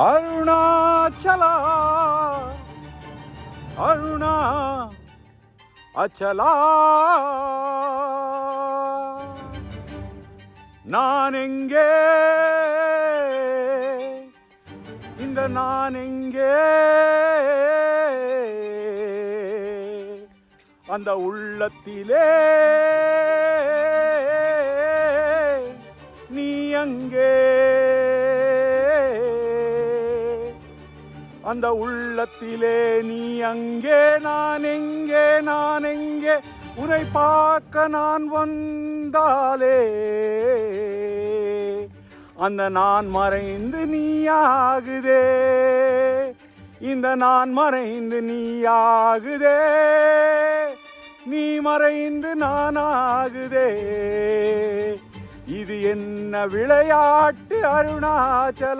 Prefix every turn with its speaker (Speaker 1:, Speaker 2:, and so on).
Speaker 1: அருணாச்சலா அருணா அச்சலா நான் எங்கே இந்த நான் எங்கே அந்த உள்ளத்திலே நீ அங்கே அந்த உள்ளத்திலே நீ அங்கே நான் எங்கே உன்னை பார்க்க நான் வந்தாலே அந்த நான் மறைந்து நீயாகுதே இந்த நான் மறைந்து நீயாகுதே நீ மறைந்து நானாகுதே இது என்ன விளையாட்டு அருணாச்சலா.